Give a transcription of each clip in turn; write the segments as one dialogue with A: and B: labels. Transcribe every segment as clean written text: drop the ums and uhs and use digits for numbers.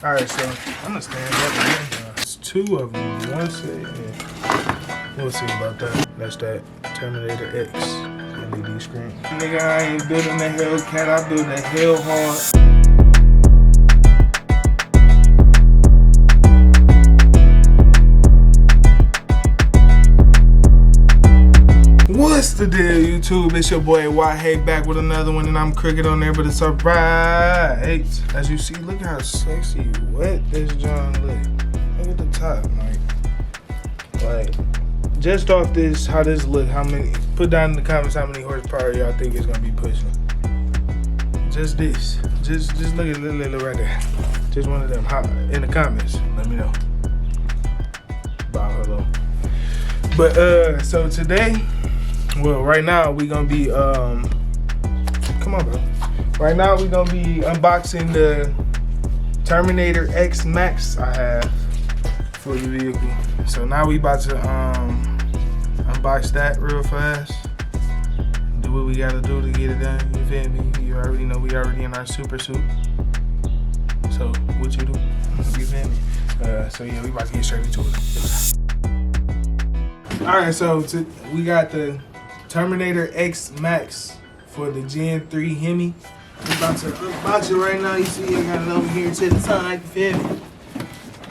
A: Alright, so I'm gonna stand up again. It's two of them. One set, yeah. We'll see about that. That's that Terminator X LED screen. Nigga, I ain't building the Hellcat, I build the hell hard. What's the deal, YouTube? It's your boy Hey back with another one, and I'm crooked on there, but it's alright. As you see, look how sexy wet this John look. Look at the top, like just off this, how this look. How many? Put down in the comments how many horsepower y'all think it's gonna be pushing. Just this. Just look at little right there. Just one of them. In the comments, let me know. Bye, hello. But so today. Well, right now we gonna be come on, bro. Right now we gonna be unboxing the Terminator X Max I have for the vehicle. So now we about to unbox that real fast. Do what we gotta do to get it done. You feel me? You already know we already in our super suit. So what you do? You feel me? So yeah, we about to get straight into it. All right, so we got the Terminator X Max for the Gen 3 Hemi. We're about to unbox it right now. You see I got it over here to the side, you feel me?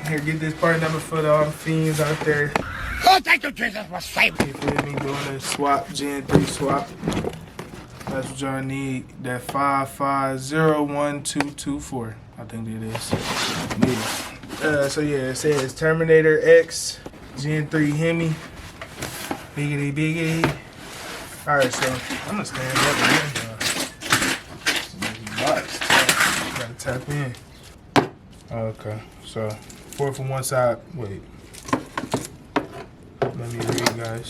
A: Here, get this part number for all the fiends out there.
B: Oh, thank you, Jesus, for saving.
A: You feel me? Doing a swap, Gen 3 swap. That's what y'all need. That 55012224. I think that is. Yeah. So yeah, it says Terminator X Gen 3 Hemi. Biggity biggity. Alright, so I'm gonna stand up again. Gotta tap in. Okay, so 4 from one side. Wait. Let me read, guys.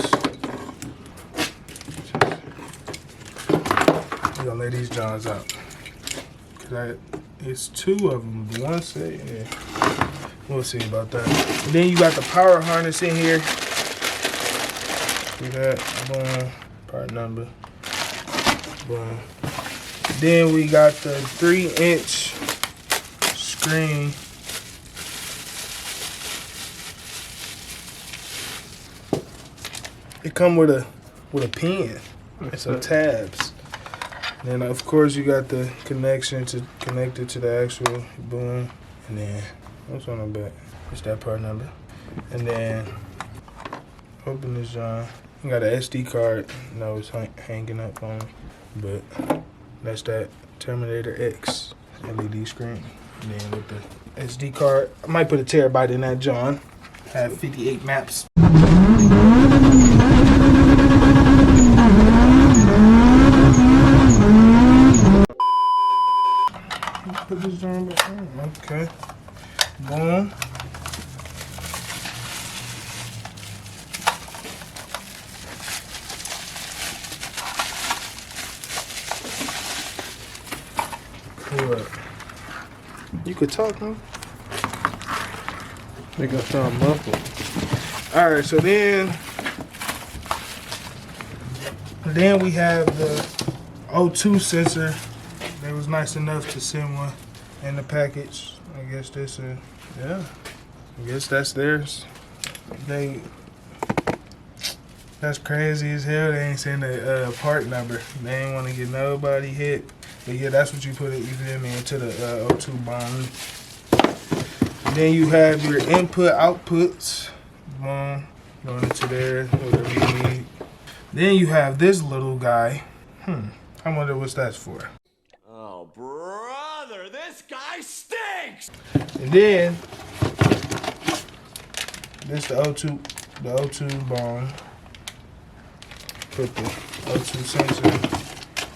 A: We're gonna lay these Johns out. Cause it's two of them. One set, yeah. We'll see about that. And then you got the power harness in here. See that? Boom. Part number. Boom. Then we got the 3-inch screen. It come with a pen and some tabs. Then of course you got the connection to connect it to the actual boom. And then what's on the back? It's that part number. And then open this John. You got an SD card. No, it's hanging up on it. But that's that Terminator X LED screen. And then with the SD card, I might put a terabyte in that John. Have 58 maps. Put this John back on. Okay. Boom. What? You could talk, huh?
B: They gonna sound muffled.
A: Alright, so then we have the O2 sensor. They was nice enough to send one in the package. I guess this is, yeah. I guess that's theirs. That's crazy as hell. They ain't send a part number. They ain't want to get nobody hit. But yeah, that's what you put it, you feel me, into the O2 bond. Then you have your input outputs. Boom. Going into there, whatever you need. Then you have this little guy. I wonder what that's for.
B: Oh, brother, this guy stinks!
A: And then this the O2 bond. Put the O2 sensor.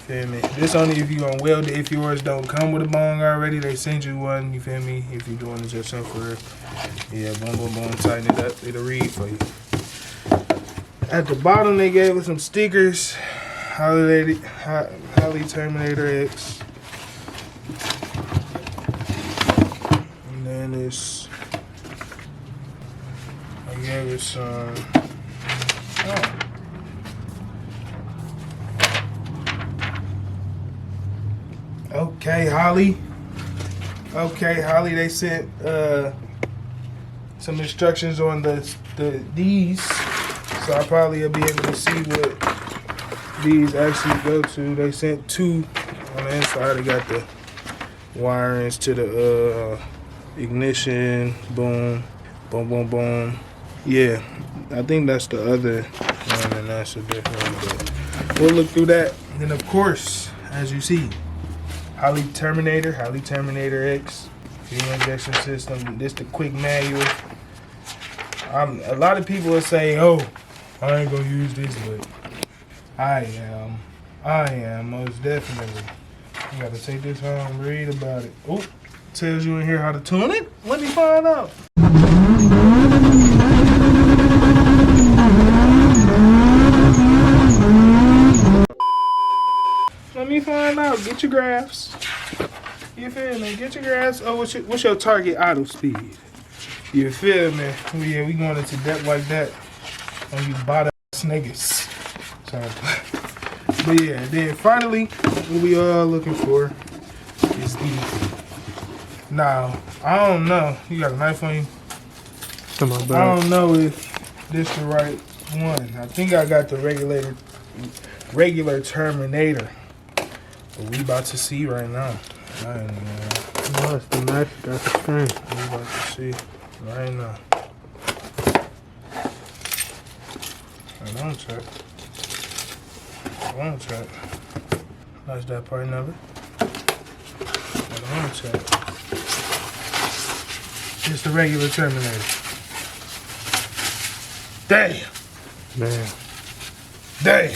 A: Feel me? This only if you gonna weld it. If yours don't come with a bong already, they send you one. You feel me? If you're doing it yourself for real. Yeah, boom, boom, boom. Tighten it up. It'll read for you. At the bottom, they gave us some stickers. Holley Terminator X. And then it's. I gave it some. Oh. Okay, Holley. Okay, Holley, they sent some instructions on these, so I probably will be able to see what these actually go to. They sent 2 on the inside. They got the wirings to the ignition, boom, boom, boom, boom. Yeah, I think that's the other one, and that's a different one, but we'll look through that. And of course, as you see, Holley Terminator X fuel injection system. This the quick manual. A lot of people will say, "Oh, I ain't gonna use this," but I am most definitely. You gotta take this home, read about it. Oh, tells you in here how to tune it. Let me find out. Let me find out. Get your graphs. You feel me? Get your graphs. Oh, what's your target auto speed? You feel me? Yeah, we going into depth like that on you bottom niggas. Sorry. But yeah, then finally, what we are looking for is the. Now, I don't know. You got a knife on you? I don't know if this the right one. I think I got the regular Terminator. But we about to see right now. I ain't know. No, it's the knife. Got the screen. We about to see right now. Don't check. Don't check. That's that part number. Don't check. It's the regular Terminator. Damn. Man. Damn.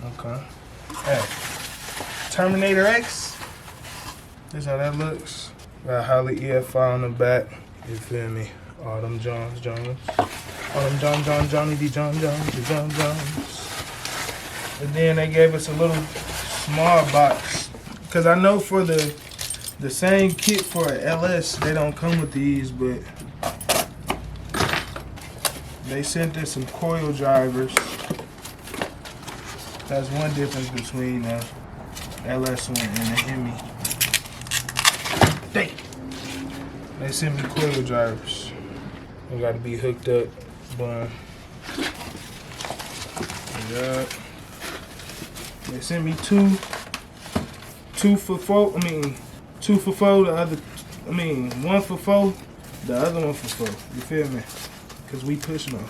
A: Okay. Hey. Terminator X. This how that looks. Got Holley EFI on the back. You feel me? All them Jones. All them Johnny D. Jones. And then they gave us a little small box. Because I know for the same kit for an LS, they don't come with these, but they sent us some coil drivers. That's one difference between the LS one and the Hemi. Dang. They sent me coil drivers. They gotta be hooked up. Boom. Yeah. They sent me two for four. I mean, 2 for 4. One for 4. The other one for 4. You feel me? Cause we pushing them.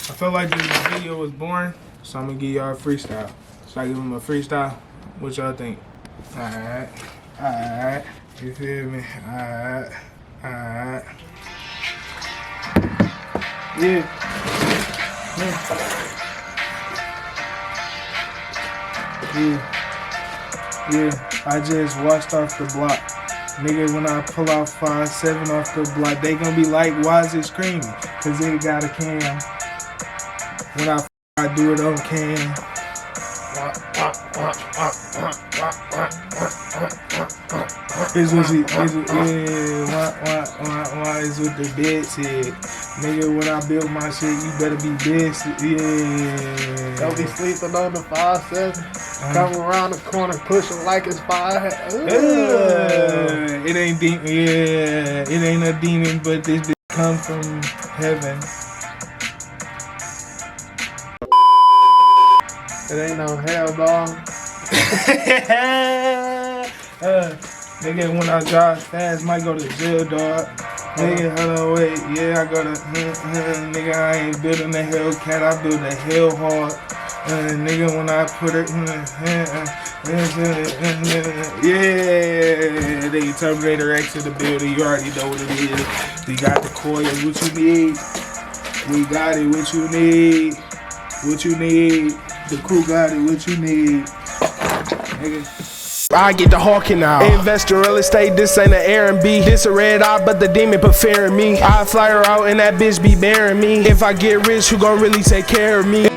A: I felt like this video was boring, so I'm gonna give y'all a freestyle. So I give them a freestyle. What y'all think? Alright. You feel me? Alright. Yeah. I just washed off the block. Nigga, when I pull off 5-7 off the block, they gonna be like, why is it screaming? Cause it got a cam. When I do it on cam. Is what the bitch said. Nigga, when I build my shit, you better be bitch. Yeah.
C: Don't be sleeping on the 5-7. Come around the corner pushing like it's 5.
A: It ain't demon. Yeah, it ain't a demon, but this bitch come from heaven.
C: It ain't no hell, dog.
A: Nigga, when I drive fast, might go to jail, dog. Nigga, hold on, wait. Yeah, I go to. Nigga, I ain't building a Hellcat, I build a hell hard. Nigga, when I put it. Yeah, they Terminator X in the building. You already know what it is. We got the coil, what you need. We got it, what you need. What you need. The crew got it, what you need. Nigga.
D: I get the hawking now. Investor real estate, this ain't an Airbnb. This a red eye, but the demon preferring me. I fly her out and that bitch be bearing me. If I get rich, who gon' really take care of me?